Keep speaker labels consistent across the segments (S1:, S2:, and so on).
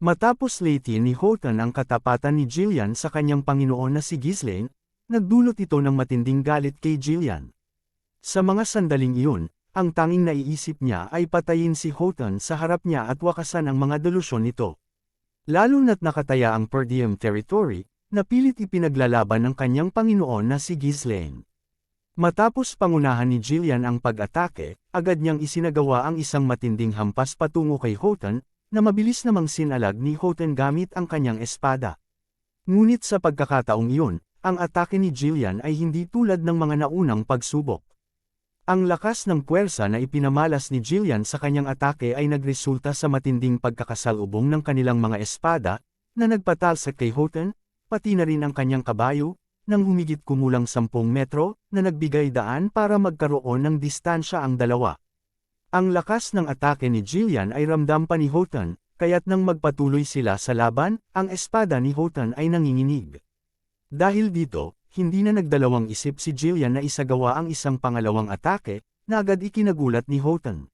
S1: Matapos litin ni Houghton ang katapatan ni Gillian sa kanyang Panginoon na si Ghislaine, nagdulot ito ng matinding galit kay Gillian. Sa mga sandaling iyon, ang tanging naiisip niya ay patayin si Houghton sa harap niya at wakasan ang mga delusyon nito. Lalo na't nakataya ang Per Diem Territory, na pilit ipinaglalaban ng kanyang Panginoon na si Ghislaine. Matapos pangunahan ni Gillian ang pag-atake, agad niyang isinagawa ang isang matinding hampas patungo kay Houghton, na mabilis namang sinalag ni Houghton gamit ang kanyang espada. Ngunit sa pagkakataong iyon, ang atake ni Gillian ay hindi tulad ng mga naunang pagsubok. Ang lakas ng puwersa na ipinamalas ni Gillian sa kanyang atake ay nagresulta sa matinding pagkakasalubong ng kanilang mga espada, na nagpatalsik kay Houghton, pati na rin ang kanyang kabayo, nang humigit kumulang 10 metro, na nagbigay daan para magkaroon ng distansya ang dalawa. Ang lakas ng atake ni Gillian ay ramdam pa ni Houghton, kaya't nang magpatuloy sila sa laban, ang espada ni Houghton ay nanginginig. Dahil dito, hindi na nagdalawang isip si Gillian na isagawa ang isang pangalawang atake, na agad ikinagulat ni Houghton.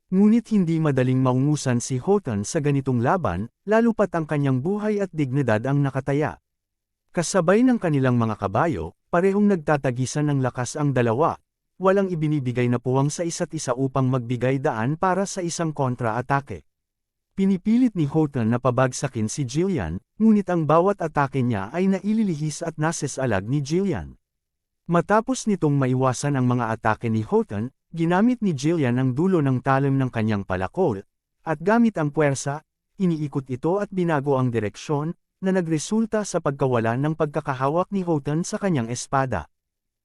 S1: Ngunit hindi madaling maungusan si Houghton sa ganitong laban, lalo pat ang kanyang buhay at dignidad ang nakataya. Kasabay ng kanilang mga kabayo, parehong nagtatagisan ng lakas ang dalawa. Walang ibinibigay na puwang sa isa't isa upang magbigay daan para sa isang kontra-atake. Pinipilit ni Houghton na pabagsakin si Gillian, ngunit ang bawat atake niya ay naililihis at nasesalag ni Gillian. Matapos nitong maiwasan ang mga atake ni Houghton, ginamit ni Gillian ang dulo ng talim ng kanyang palakol, at gamit ang puwersa, iniikot ito at binago ang direksyon, na nagresulta sa pagkawala ng pagkakahawak ni Houghton sa kanyang espada.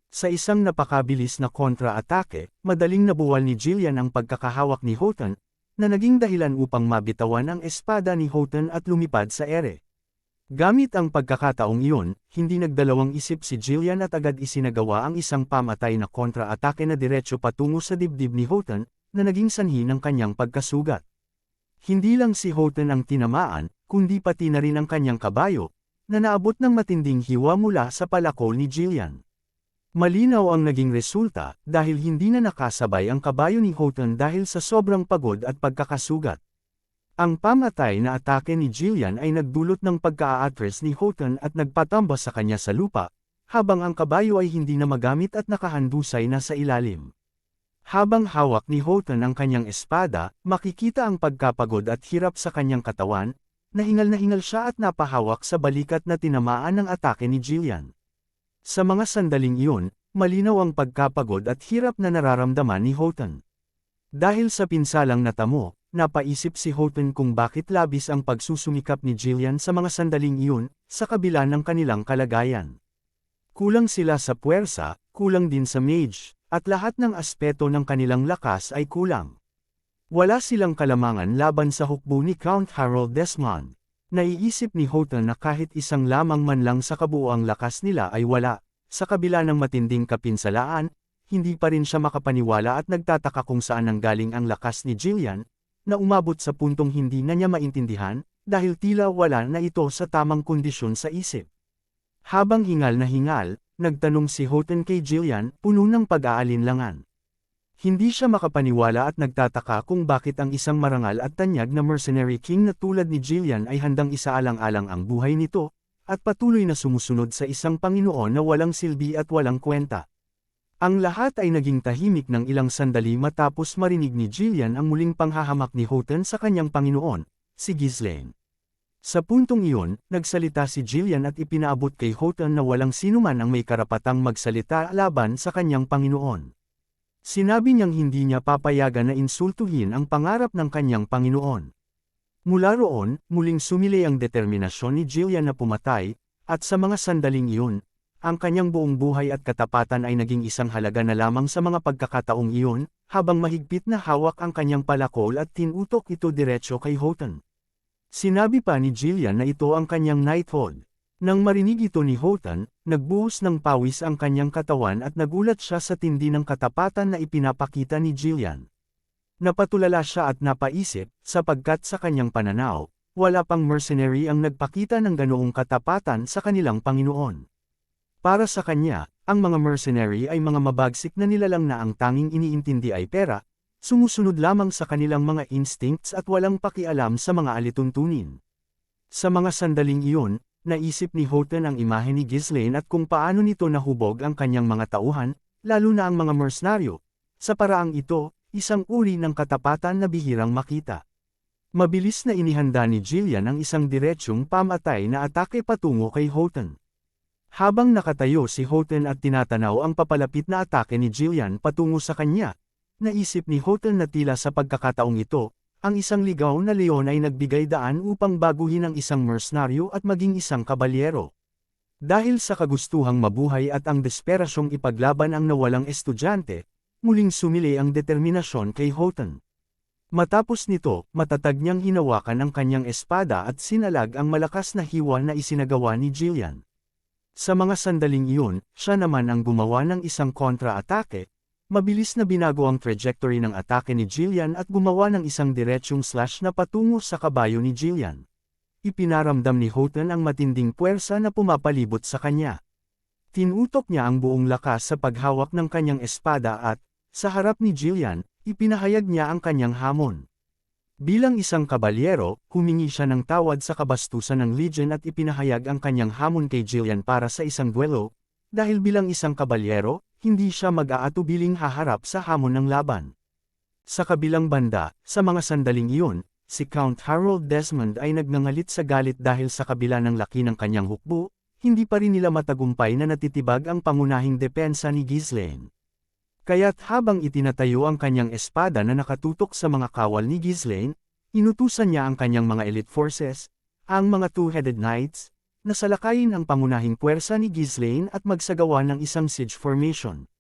S1: Sa isang napakabilis na kontra-atake, madaling nabuwal ni Gillian ang pagkakahawak ni Houghton, na naging dahilan upang mabitawan ang espada ni Houghton at lumipad sa ere. Gamit ang pagkakataong iyon, hindi nagdalawang isip si Gillian at agad isinagawa ang isang pamatay na kontra-atake na diretso patungo sa dibdib ni Houghton, na naging sanhi ng kanyang pagkasugat. Hindi lang si Houghton ang tinamaan, kundi pati na rin ang kanyang kabayo, na naabot ng matinding hiwa mula sa palakol ni Gillian. Malinaw ang naging resulta, dahil hindi na nakasabay ang kabayo ni Houghton dahil sa sobrang pagod at pagkakasugat. Ang pamatay na atake ni Gillian ay nagdulot ng pagka-atras ni Houghton at nagpatambas sa kanya sa lupa, habang ang kabayo ay hindi na magamit at nakahandusay na sa ilalim. Habang hawak ni Houghton ang kanyang espada, makikita ang pagkapagod at hirap sa kanyang katawan, na hingal siya at napahawak sa balikat na tinamaan ng atake ni Gillian. Sa mga sandaling iyon, malinaw ang pagkapagod at hirap na nararamdaman ni Houghton. Dahil sa pinsalang natamo, napaisip si Houghton kung bakit labis ang pagsusumikap ni Gillian sa mga sandaling iyon, sa kabila ng kanilang kalagayan. Kulang sila sa puwersa, kulang din sa mage, at lahat ng aspeto ng kanilang lakas ay kulang. Wala silang kalamangan laban sa hukbo ni Count Harold Desmond. Naiisip ni Houghton na kahit isang lamang man lang sa kabuuang lakas nila ay wala, sa kabila ng matinding kapinsalaan, hindi pa rin siya makapaniwala at nagtataka kung saan nanggaling ang lakas ni Gillian, na umabot sa puntong hindi na niya maintindihan, dahil tila wala na ito sa tamang kondisyon sa isip. Habang hingal na hingal, nagtanong si Houghton kay Gillian, puno ng pag-aalinlangan. Hindi siya makapaniwala at nagtataka kung bakit ang isang marangal at tanyag na mercenary king na tulad ni Gillian ay handang isaalang-alang ang buhay nito, at patuloy na sumusunod sa isang Panginoon na walang silbi at walang kwenta. Ang lahat ay naging tahimik ng ilang sandali matapos marinig ni Gillian ang muling panghahamak ni Houghton sa kanyang Panginoon, si Ghislaine. Sa puntong iyon, nagsalita si Gillian at ipinaabot kay Houghton na walang sinuman ang may karapatang magsalita laban sa kanyang Panginoon. Sinabi niyang hindi niya papayagan na insultuhin ang pangarap ng kanyang Panginoon. Mula roon, muling sumilay ang determinasyon ni Gillian na pumatay, at sa mga sandaling iyon, ang kanyang buong buhay at katapatan ay naging isang halaga na lamang sa mga pagkakataong iyon, habang mahigpit na hawak ang kanyang palakol at tinutok ito diretso kay Houghton. Sinabi pa ni Gillian na ito ang kanyang knighthood. Nang marinig ito ni Houghton, nagbuhos ng pawis ang kanyang katawan at nagulat siya sa tindi ng katapatan na ipinapakita ni Gillian. Napatulala siya at napaisip, sapagkat sa kanyang pananaw, wala pang mercenary ang nagpakita ng ganoong katapatan sa kanilang Panginoon. Para sa kanya, ang mga mercenary ay mga mabagsik na nilalang na ang tanging iniintindi ay pera, sumusunod lamang sa kanilang mga instincts at walang pakialam sa mga alituntunin. Sa mga sandaling iyon, naisip ni Houghton ang imahe ni Ghislaine at kung paano nito nahubog ang kanyang mga tauhan, lalo na ang mga mercenaryo. Sa paraang ito, isang uri ng katapatan na bihirang makita. Mabilis na inihanda ni Gillian ang isang diretsyong pamatay na atake patungo kay Houghton. Habang nakatayo si Houghton at tinatanaw ang papalapit na atake ni Gillian patungo sa kanya, naisip ni Houghton na tila sa pagkakataong ito, ang isang ligaw na leon ay nagbigay daan upang baguhin ang isang mercenaryo at maging isang kabalyero. Dahil sa kagustuhang mabuhay at ang desperasyong ipaglaban ang nawalang estudyante, muling sumili ang determinasyon kay Houghton. Matapos nito, matatag niyang hinawakan ang kanyang espada at sinalag ang malakas na hiwa na isinagawa ni Gillian. Sa mga sandaling iyon, siya naman ang gumawa ng isang kontra-atake. Mabilis na binago ang trajectory ng atake ni Gillian at gumawa ng isang diretsyong slash na patungo sa kabayo ni Gillian. Ipinaramdam ni Houghton ang matinding puwersa na pumapalibot sa kanya. Tinutok niya ang buong lakas sa paghawak ng kanyang espada at, sa harap ni Gillian, ipinahayag niya ang kanyang hamon. Bilang isang kabalyero, humingi siya ng tawad sa kabastusan ng Legion at ipinahayag ang kanyang hamon kay Gillian para sa isang duelo, dahil bilang isang kabalyero, hindi siya mag-aatubiling haharap sa hamon ng laban. Sa kabilang banda, sa mga sandaling iyon, si Count Harold Desmond ay nagngangalit sa galit dahil sa kabila ng laki ng kanyang hukbo, hindi pa rin nila matagumpay na natitibag ang pangunahing depensa ni Ghislaine. Kaya't habang itinatayo ang kanyang espada na nakatutok sa mga kawal ni Ghislaine, inutusan niya ang kanyang mga elite forces, ang mga two-headed knights, na salakayin ang pangunahing puwersa ni Ghislaine at magsagawa ng isang siege formation.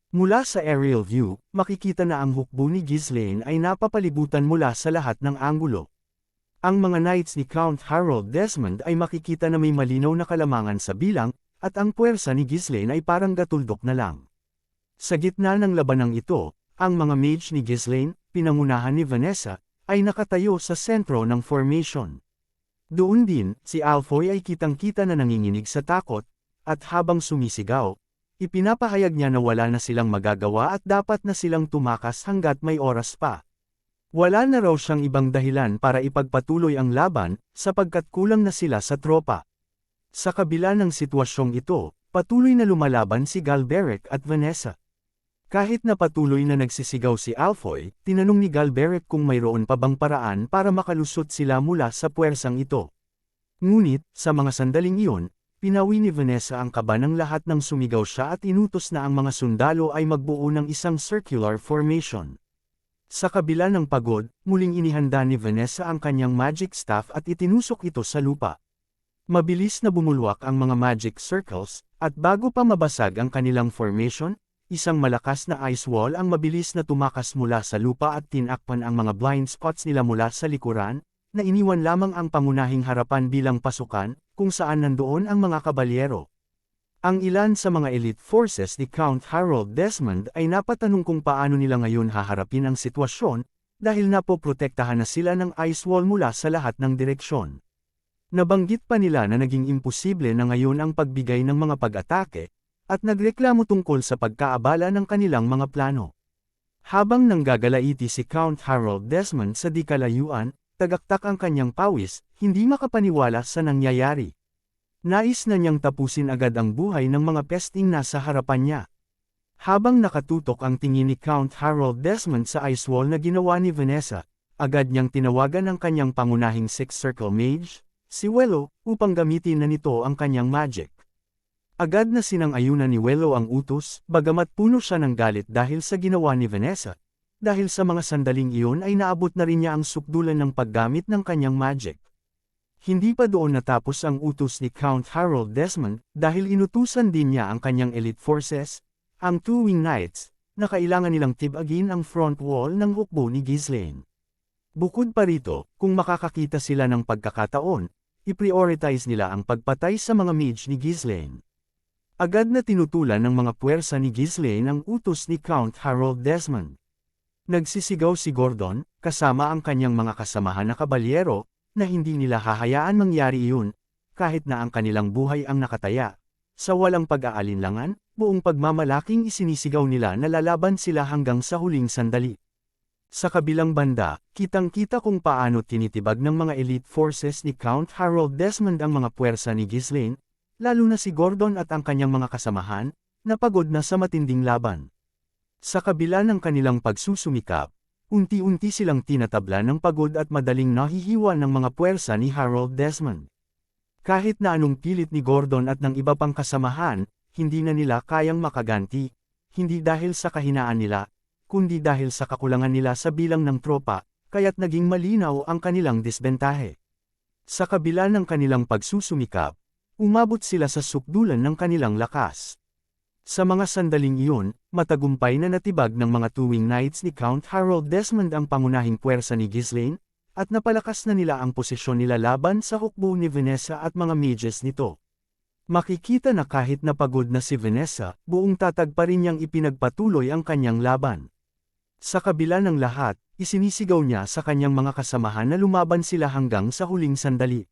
S1: Mula sa aerial view, makikita na ang hukbo ni Ghislaine ay napapalibutan mula sa lahat ng anggulo. Ang mga knights ni Count Harold Desmond ay makikita na may malinaw na kalamangan sa bilang, at ang puwersa ni Ghislaine ay parang gatuldok na lang. Sa gitna ng labanang ito, ang mga mage ni Ghislaine, pinangunahan ni Vanessa, ay nakatayo sa sentro ng formation. Doon din, si Alfoy ay kitang-kita na nanginginig sa takot, at habang sumisigaw, ipinapahayag niya na wala na silang magagawa at dapat na silang tumakas hanggat may oras pa. Wala na raw siyang ibang dahilan para ipagpatuloy ang laban, sapagkat kulang na sila sa tropa. Sa kabila ng sitwasyong ito, patuloy na lumalaban si Galberic at Vanessa. Kahit na patuloy na nagsisigaw si Alfoy, tinanong ni Galberic kung mayroon pa bang paraan para makalusot sila mula sa puwersang ito. Ngunit, sa mga sandaling iyon, pinawi ni Vanessa ang kaba ng lahat nang sumigaw siya at inutos na ang mga sundalo ay magbuo ng isang circular formation. Sa kabila ng pagod, muling inihanda ni Vanessa ang kanyang magic staff at itinusok ito sa lupa. Mabilis na bumulwak ang mga magic circles, at bago pa mabasag ang kanilang formation, isang malakas na ice wall ang mabilis na tumakas mula sa lupa at tinakpan ang mga blind spots nila mula sa likuran, na iniwan lamang ang pangunahing harapan bilang pasukan, kung saan nandoon ang mga kabalyero. Ang ilan sa mga elite forces ni Count Harold Desmond ay napatanong kung paano nila ngayon haharapin ang sitwasyon, dahil napoprotektahan na sila ng ice wall mula sa lahat ng direksyon. Nabanggit pa nila na naging imposible na ngayon ang pagbigay ng mga pag-atake, at nagreklamo tungkol sa pagkaabala ng kanilang mga plano. Habang nanggagalaiti si Count Harold Desmond sa di kalayuan, tagaktak ang kanyang pawis, hindi makapaniwala sa nangyayari. Nais na niyang tapusin agad ang buhay ng mga pesting nasa harapan niya. Habang nakatutok ang tingin ni Count Harold Desmond sa ice wall na ginawa ni Vanessa, agad niyang tinawagan ang kanyang pangunahing six-circle mage, si Wello, upang gamitin na nito ang kanyang magic. Agad na sinang-ayunan ni Wello ang utos, bagamat puno siya ng galit dahil sa ginawa ni Vanessa. Dahil sa mga sandaling iyon ay naabot na rin niya ang sukdulan ng paggamit ng kanyang magic. Hindi pa doon natapos ang utos ni Count Harold Desmond, dahil inutusan din niya ang kanyang elite forces, ang two-wing knights, na kailangan nilang tibagin ang front wall ng hukbo ni Ghislaine. Bukod pa rito, kung makakakita sila ng pagkakataon, i-prioritize nila ang pagpatay sa mga mage ni Ghislaine. Agad na tinutulan ng mga puwersa ni Ghislaine ang utos ni Count Harold Desmond. Nagsisigaw si Gordon, kasama ang kanyang mga kasamahan na kabalyero, na hindi nila hahayaan mangyari iyon, kahit na ang kanilang buhay ang nakataya. Sa walang pag-aalinlangan, buong pagmamalaking isinisigaw nila na lalaban sila hanggang sa huling sandali. Sa kabilang banda, kitang-kita kung paano tinitibag ng mga elite forces ni Count Harold Desmond ang mga puwersa ni Ghislaine, lalo na si Gordon at ang kanyang mga kasamahan, na pagod na sa matinding laban. Sa kabila ng kanilang pagsusumikap, unti-unti silang tinatabla ng pagod at madaling nahihiwa ng mga puwersa ni Harold Desmond. Kahit na anong pilit ni Gordon at ng iba pang kasamahan, hindi na nila kayang makaganti, hindi dahil sa kahinaan nila, kundi dahil sa kakulangan nila sa bilang ng tropa, kaya't naging malinaw ang kanilang disbentahe. Sa kabila ng kanilang pagsusumikap, umabot sila sa sukdulan ng kanilang lakas. Sa mga sandaling iyon, matagumpay na natibag ng mga tuwing knights ni Count Harold Desmond ang pangunahing puwersa ni Ghislaine, at napalakas na nila ang posisyon nila laban sa hukbo ni Vanessa at mga mages nito. Makikita na kahit napagod na si Vanessa, buong tatag pa rin niyang ipinagpatuloy ang kanyang laban. Sa kabila ng lahat, isinisigaw niya sa kanyang mga kasamahan na lumaban sila hanggang sa huling sandali.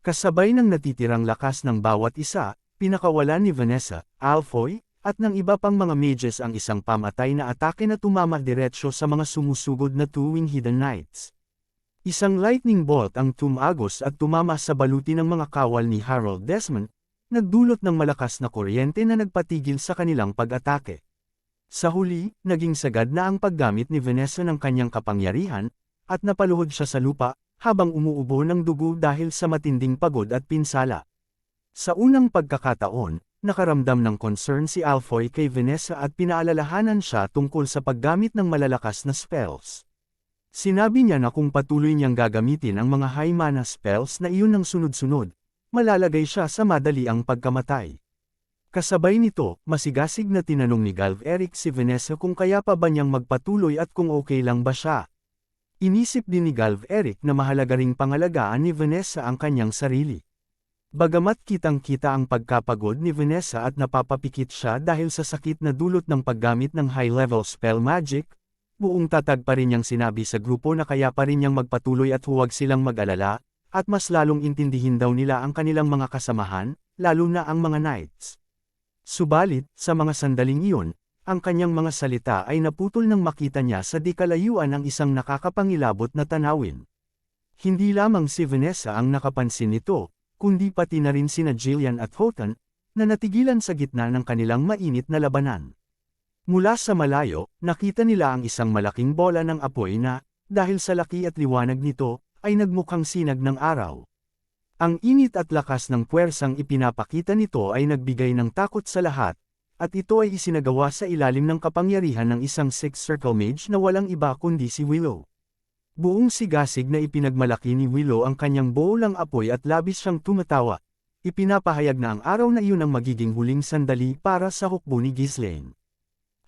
S1: Kasabay ng natitirang lakas ng bawat isa, pinakawalan ni Vanessa, Alfoy, at ng iba pang mga mages ang isang pamatay na atake na tumama diretsyo sa mga sumusugod na tuwing Hidden Knights. Isang lightning bolt ang tumagos at tumama sa baluti ng mga kawal ni Harold Desmond, nagdulot ng malakas na kuryente na nagpatigil sa kanilang pag-atake. Sa huli, naging sagad na ang paggamit ni Vanessa ng kanyang kapangyarihan, at napaluhod siya sa lupa, habang umuubo ng dugo dahil sa matinding pagod at pinsala. Sa unang pagkakataon, nakaramdam ng concern si Alfoy kay Vanessa at pinaalalahanan siya tungkol sa paggamit ng malalakas na spells. Sinabi niya na kung patuloy niyang gagamitin ang mga high mana spells na iyon ng sunod-sunod, malalagay siya sa madaliang pagkamatay. Kasabay nito, masigasig na tinanong ni Galv Eric si Vanessa kung kaya pa ba niyang magpatuloy at kung okay lang ba siya. Inisip din ni Galv Eric na mahalaga ring pangalagaan ni Vanessa ang kanyang sarili. Bagamat kitang-kita ang pagkapagod ni Vanessa at napapapikit siya dahil sa sakit na dulot ng paggamit ng high-level spell magic, buong tatag pa rin niyang sinabi sa grupo na kaya pa rin niyang magpatuloy at huwag silang mag-alala, at mas lalong intindihin daw nila ang kanilang mga kasamahan, lalo na ang mga knights. Subalit, sa mga sandaling iyon, ang kanyang mga salita ay naputol nang makita niya sa di kalayuan ang isang nakakapangilabot na tanawin. Hindi lamang si Vanessa ang nakapansin nito, kundi pati na rin sina Jillian at Houghton, na natigilan sa gitna ng kanilang mainit na labanan. Mula sa malayo, nakita nila ang isang malaking bola ng apoy na, dahil sa laki at liwanag nito, ay nagmukhang sinag ng araw. Ang init at lakas ng puwersang ipinapakita nito ay nagbigay ng takot sa lahat, at ito ay isinagawa sa ilalim ng kapangyarihan ng isang six-circle mage na walang iba kundi si Willow. Buong sigasig na ipinagmalaki ni Willow ang kanyang bolang apoy at labis siyang tumatawa, ipinapahayag na ang araw na iyon ang magiging huling sandali para sa hukbo ni Ghislaine.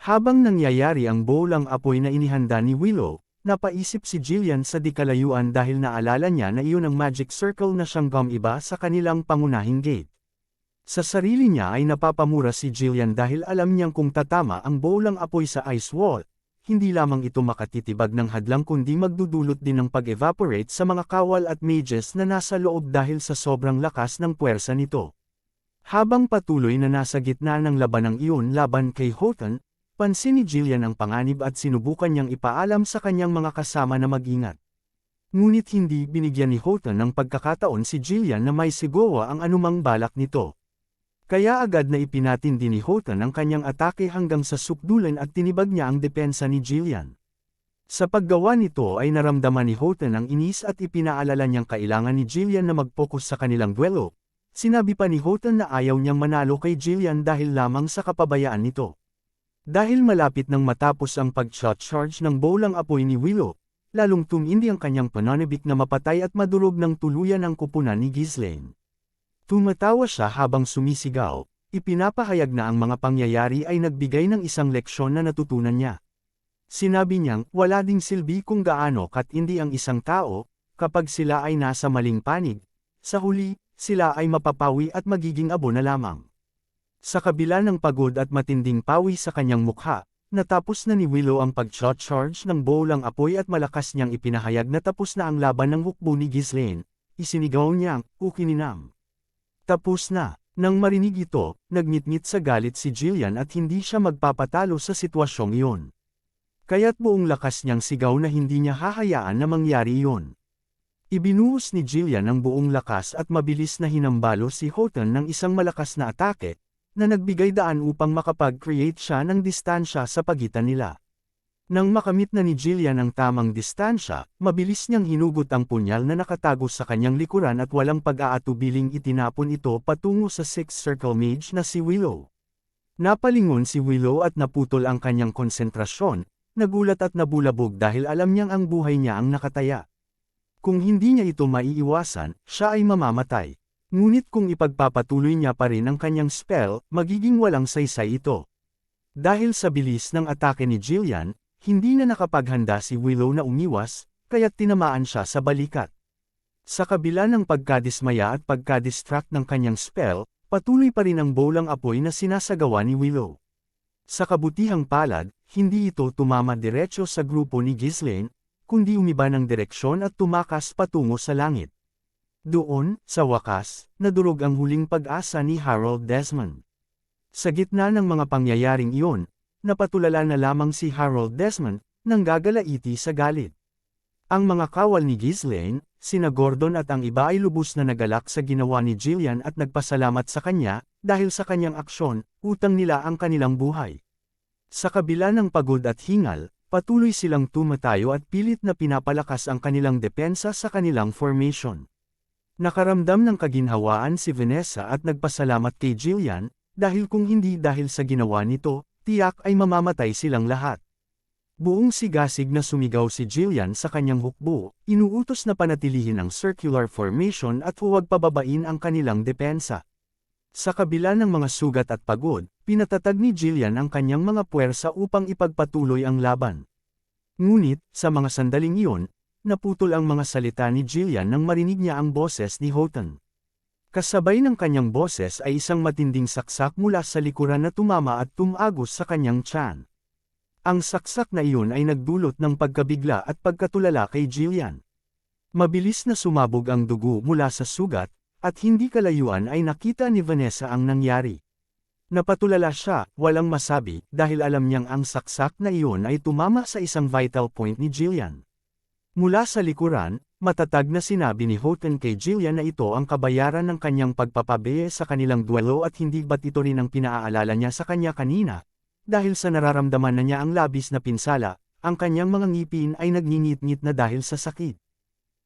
S1: Habang nangyayari ang bolang apoy na inihanda ni Willow, napaisip si Jillian sa di kalayuan dahil naalala niya na iyon ang magic circle na siyang gumiba sa kanilang pangunahing gate. Sa sarili niya ay napapamura si Jillian dahil alam niyang kung tatama ang bolang apoy sa ice wall, hindi lamang ito makatitibag ng hadlang kundi magdudulot din ng pag-evaporate sa mga kawal at mages na nasa loob dahil sa sobrang lakas ng puwersa nito. Habang patuloy na nasa gitna ng labanang iyon laban kay Houghton, pansin ni Jillian ang panganib at sinubukan niyang ipaalam sa kanyang mga kasama na mag-ingat. Ngunit hindi binigyan ni Houghton ng pagkakataon si Jillian na may sigawa ang anumang balak nito. Kaya agad na ipinatindi ni Houghton ang kanyang atake hanggang sa sukdulan at tinibag niya ang depensa ni Jillian. Sa paggawa nito ay naramdaman ni Houghton ang inis at ipinaalala niyang kailangan ni Jillian na mag-focus sa kanilang duelo. Sinabi pa ni Houghton na ayaw niyang manalo kay Jillian dahil lamang sa kapabayaan nito. Dahil malapit nang matapos ang pag-shot-charge ng bolang apoy ni Willow, lalong tumindi ang kanyang pananabik na mapatay at madurog ng tuluyan ang kupunan ni Ghislaine. Tumatawa siya habang sumisigaw, ipinapahayag na ang mga pangyayari ay nagbigay ng isang leksyon na natutunan niya. Sinabi niyang wala ding silbi kung gaano katindi ang isang tao, kapag sila ay nasa maling panig, sa huli, sila ay mapapawi at magiging abo na lamang. Sa kabila ng pagod at matinding pawi sa kanyang mukha, natapos na ni Willow ang pag-shot-charge ng bolang apoy at malakas niyang ipinahayag na tapos na ang laban ng hukbo ni Ghislaine. Isinigaw niyang, "Ukininam." Tapos na. Nang marinig ito, nagngit-ngit sa galit si Jillian at hindi siya magpapatalo sa sitwasyong iyon. Kaya't buong lakas niyang sigaw na hindi niya hahayaan na mangyari iyon. Ibinuhos ni Jillian ang buong lakas at mabilis na hinambalo si Houghton ng isang malakas na atake, na nagbigay daan upang makapag-create siya ng distansya sa pagitan nila. Nang makamit na ni Jillian ang tamang distansya, mabilis niyang hinugot ang punyal na nakatago sa kanyang likuran at walang pag-aatubiling itinapon ito patungo sa Sixth Circle Mage na si Willow. Napalingon si Willow at naputol ang kanyang konsentrasyon, nagulat at nabulabog dahil alam niyang ang buhay niya ang nakataya. Kung hindi niya ito maiiwasan, siya ay mamamatay. Ngunit kung ipagpapatuloy niya pa rin ang kanyang spell, magiging walang saysay ito. Dahil sa bilis ng atake ni Jillian, hindi na nakapaghanda si Willow na umiwas, kaya't tinamaan siya sa balikat. Sa kabila ng pagkadismaya at pagkadistract ng kanyang spell, patuloy pa rin ang bolang apoy na sinasagawa ni Willow. Sa kabutihang palad, hindi ito tumama diretso sa grupo ni Ghislaine, kundi umiba ng direksyon at tumakas patungo sa langit. Doon, sa wakas, nadurog ang huling pag-asa ni Harold Desmond. Sa gitna ng mga pangyayaring iyon, napatulala na lamang si Harold Desmond, nang gagalaiti sa galit. Ang mga kawal ni Ghislaine, sina Gordon at ang iba ay lubos na nagalak sa ginawa ni Jillian at nagpasalamat sa kanya, dahil sa kanyang aksyon, utang nila ang kanilang buhay. Sa kabila ng pagod at hingal, patuloy silang tumatayo at pilit na pinapalakas ang kanilang depensa sa kanilang formation. Nakaramdam ng kaginhawaan si Vanessa at nagpasalamat kay Jillian, dahil kung hindi dahil sa ginawa nito, tiyak ay mamamatay silang lahat. Buong sigasig na sumigaw si Jillian sa kanyang hukbo, inuutos na panatilihin ang circular formation at huwag pababain ang kanilang depensa. Sa kabila ng mga sugat at pagod, pinatatag ni Jillian ang kanyang mga puwersa upang ipagpatuloy ang laban. Ngunit, sa mga sandaling iyon, naputol ang mga salita ni Jillian nang marinig niya ang boses ni Houghton. Kasabay ng kanyang boses ay isang matinding saksak mula sa likuran na tumama at tumagos sa kanyang tiyan. Ang saksak na iyon ay nagdulot ng pagkabigla at pagkatulala kay Jillian. Mabilis na sumabog ang dugo mula sa sugat, at hindi kalayuan ay nakita ni Vanessa ang nangyari. Napatulala siya, walang masabi, dahil alam niyang ang saksak na iyon ay tumama sa isang vital point ni Jillian. Mula sa likuran, matatag na sinabi ni Houghton kay Jillian na ito ang kabayaran ng kanyang pagpapabiye sa kanilang duelo at hindi ba't ito rin ang pinaaalala niya sa kanya kanina. Dahil sa nararamdaman na niya ang labis na pinsala, ang kanyang mga ngipin ay nagngingit-ngit na dahil sa sakit.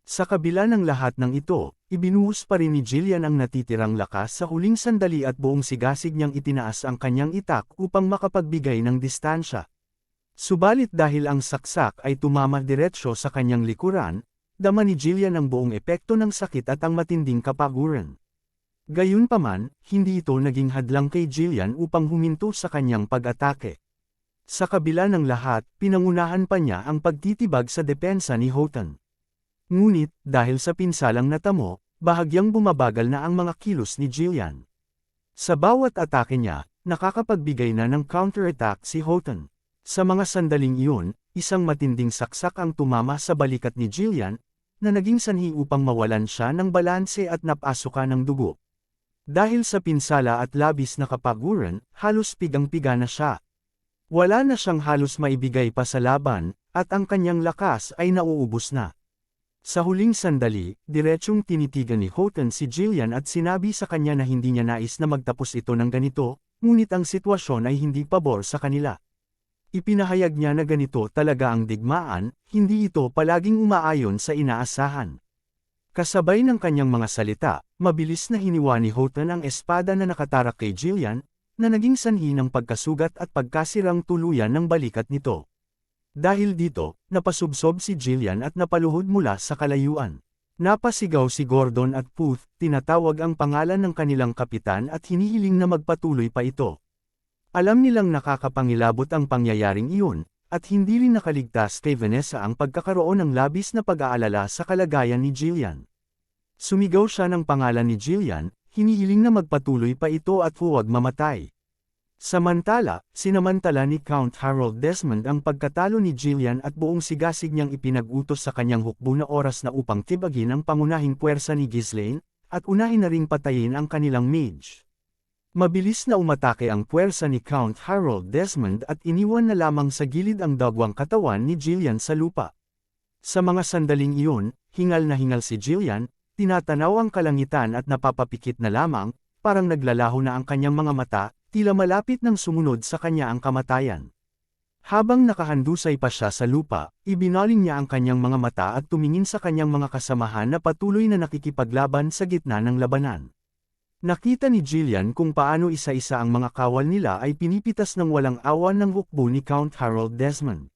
S1: Sa kabila ng lahat ng ito, ibinuhos pa rin ni Jillian ang natitirang lakas sa huling sandali at buong sigasig niyang itinaas ang kanyang itak upang makapagbigay ng distansya. Subalit dahil ang saksak ay tumama diretsyo sa kanyang likuran, dama ni Jillian ang buong epekto ng sakit at ang matinding kapaguran. Gayunpaman, hindi ito naging hadlang kay Jillian upang huminto sa kanyang pag-atake. Sa kabila ng lahat, pinangunahan pa niya ang pagtitibag sa depensa ni Houghton. Ngunit, dahil sa pinsalang natamo, bahagyang bumabagal na ang mga kilos ni Jillian. Sa bawat atake niya, nakakapagbigay na ng counterattack si Houghton. Sa mga sandaling iyon, isang matinding saksak ang tumama sa balikat ni Jillian, na naging sanhi upang mawalan siya ng balanse at napasukan ng dugo. Dahil sa pinsala at labis na kapaguran, halos pigang-piga na siya. Wala na siyang halos maibigay pa sa laban, at ang kanyang lakas ay nauubos na. Sa huling sandali, diretsyong tinitigan ni Houghton si Jillian at sinabi sa kanya na hindi niya nais na magtapos ito ng ganito, ngunit ang sitwasyon ay hindi pabor sa kanila. Ipinahayag niya na ganito talaga ang digmaan, hindi ito palaging umaayon sa inaasahan. Kasabay ng kanyang mga salita, mabilis na hiniwa ni Houghton ang espada na nakatarak kay Jillian, na naging sanhi ng pagkasugat at pagkasirang tuluyan ng balikat nito. Dahil dito, napasubsob si Jillian at napaluhod mula sa kalayuan. Napasigaw si Gordon at Puth, tinatawag ang pangalan ng kanilang kapitan at hinihiling na magpatuloy pa ito. Alam nilang nakakapangilabot ang pangyayaring iyon, at hindi rin nakaligtas kay Vanessa ang pagkakaroon ng labis na pag-aalala sa kalagayan ni Jillian. Sumigaw siya ng pangalan ni Jillian, hinihiling na magpatuloy pa ito at huwag mamatay. Samantala, sinamantala ni Count Harold Desmond ang pagkatalo ni Jillian at buong sigasig niyang ipinag-utos sa kanyang hukbo na oras na upang tibagin ang pangunahing puwersa ni Ghislaine, at unahin na ring patayin ang kanilang mage. Mabilis na umatake ang puwersa ni Count Harold Desmond at iniwan na lamang sa gilid ang dagwang katawan ni Jillian sa lupa. Sa mga sandaling iyon, hingal na hingal si Jillian, tinatanaw ang kalangitan at napapapikit na lamang, parang naglalaho na ang kanyang mga mata, tila malapit nang sumunod sa kanya ang kamatayan. Habang nakahandusay pa siya sa lupa, ibinaling niya ang kanyang mga mata at tumingin sa kanyang mga kasamahan na patuloy na nakikipaglaban sa gitna ng labanan. Nakita ni Jillian kung paano isa-isa ang mga kawal nila ay pinipitas ng walang awan ng hukbo ni Count Harold Desmond.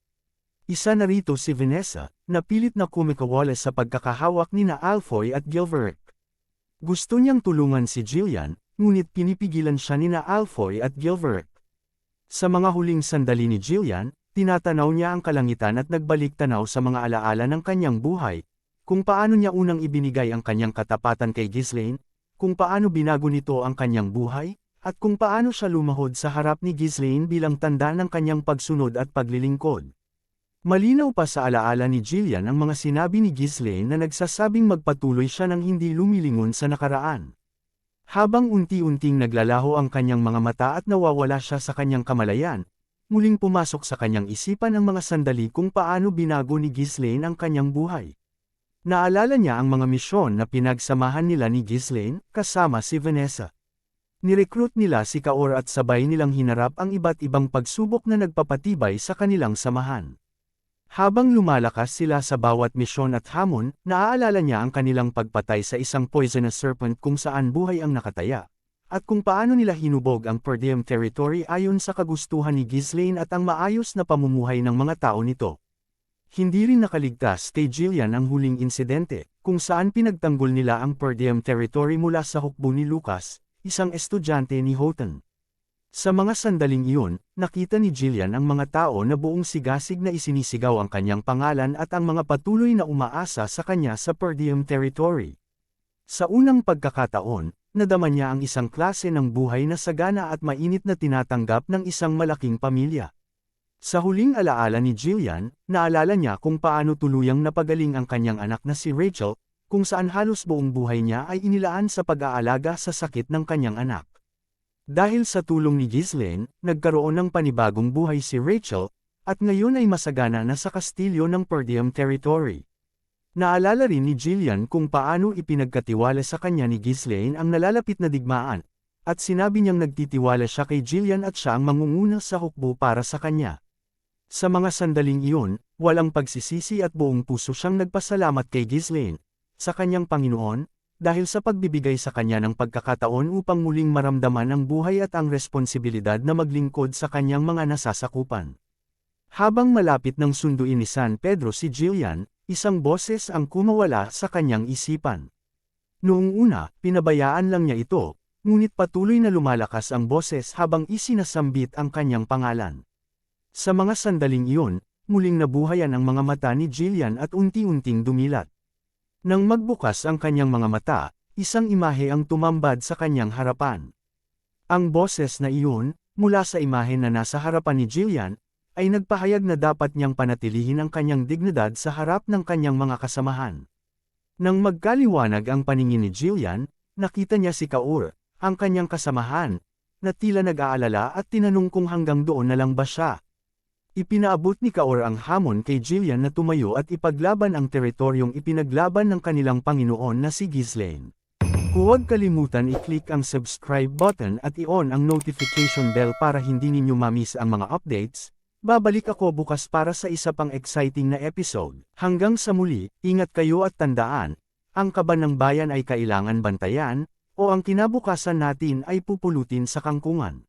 S1: Isa na rito si Vanessa, na pilit na kumikawala sa pagkakahawak ni na Alfoy at Gilverick. Gusto niyang tulungan si Jillian, ngunit pinipigilan siya ni na Alfoy at Gilverick. Sa mga huling sandali ni Jillian, tinatanaw niya ang kalangitan at nagbalik tanaw sa mga alaala ng kanyang buhay, kung paano niya unang ibinigay ang kanyang katapatan kay Ghislaine, kung paano binago nito ang kanyang buhay, at kung paano siya lumahod sa harap ni Ghislaine bilang tanda ng kanyang pagsunod at paglilingkod. Malinaw pa sa alaala ni Jillian ang mga sinabi ni Ghislaine na nagsasabing magpatuloy siya nang hindi lumilingon sa nakaraan. Habang unti-unting naglalaho ang kanyang mga mata at nawawala siya sa kanyang kamalayan, muling pumasok sa kanyang isipan ang mga sandali kung paano binago ni Ghislaine ang kanyang buhay. Naalala niya ang mga misyon na pinagsamahan nila ni Ghislaine, kasama si Vanessa. Nirecruit nila si Kaor at sabay nilang hinarap ang iba't ibang pagsubok na nagpapatibay sa kanilang samahan. Habang lumalakas sila sa bawat misyon at hamon, naaalala niya ang kanilang pagpatay sa isang poisonous serpent kung saan buhay ang nakataya, at kung paano nila hinubog ang Per Diem Territory ayon sa kagustuhan ni Ghislaine at ang maayos na pamumuhay ng mga tao nito. Hindi rin nakaligtas kay Jillian ang huling insidente, kung saan pinagtanggol nila ang Per Diem Territory mula sa hukbo ni Lucas, isang estudyante ni Houghton. Sa mga sandaling iyon, nakita ni Jillian ang mga tao na buong sigasig na isinisigaw ang kanyang pangalan at ang mga patuloy na umaasa sa kanya sa Per Diem Territory. Sa unang pagkakataon, nadama niya ang isang klase ng buhay na sagana at mainit na tinatanggap ng isang malaking pamilya. Sa huling alaala ni Jillian, naalala niya kung paano tuluyang napagaling ang kanyang anak na si Rachel, kung saan halos buong buhay niya ay inilaan sa pag-aalaga sa sakit ng kanyang anak. Dahil sa tulong ni Ghislaine, nagkaroon ng panibagong buhay si Rachel, at ngayon ay masagana na sa kastilyo ng Per Diem Territory. Naalala rin ni Jillian kung paano ipinagkatiwala sa kanya ni Ghislaine ang nalalapit na digmaan, at sinabi niyang nagtitiwala siya kay Jillian at siya ang mangunguna sa hukbo para sa kanya. Sa mga sandaling iyon, walang pagsisisi at buong puso siyang nagpasalamat kay Ghislaine, sa kanyang Panginoon, dahil sa pagbibigay sa kanya ng pagkakataon upang muling maramdaman ang buhay at ang responsibilidad na maglingkod sa kanyang mga nasasakupan. Habang malapit ng sunduin ni San Pedro si Jillian, isang boses ang kumawala sa kanyang isipan. Noong una, pinabayaan lang niya ito, ngunit patuloy na lumalakas ang boses habang isinasambit ang kanyang pangalan. Sa mga sandaling iyon, muling nabuhayan ang mga mata ni Jillian at unti-unting dumilat. Nang magbukas ang kanyang mga mata, isang imahe ang tumambad sa kanyang harapan. Ang boses na iyon, mula sa imahe na nasa harapan ni Jillian, ay nagpahayag na dapat niyang panatilihin ang kanyang dignidad sa harap ng kanyang mga kasamahan. Nang magkaliwanag ang paningin ni Jillian, nakita niya si Kaur, ang kanyang kasamahan, na tila nag-aalala at tinanong kung hanggang doon na lang ba siya. Ipinaabot ni Kaur ang hamon kay Jillian na tumayo at ipaglaban ang teritoryong ipinaglaban ng kanilang Panginoon na si Ghislaine. Huwag kalimutan i-click ang subscribe button at i-on ang notification bell para hindi ninyo ma-miss ang mga updates. Babalik ako bukas para sa isa pang exciting na episode. Hanggang sa muli, ingat kayo at tandaan, ang kaban ng bayan ay kailangan bantayan, o ang kinabukasan natin ay pupulutin sa kangkungan.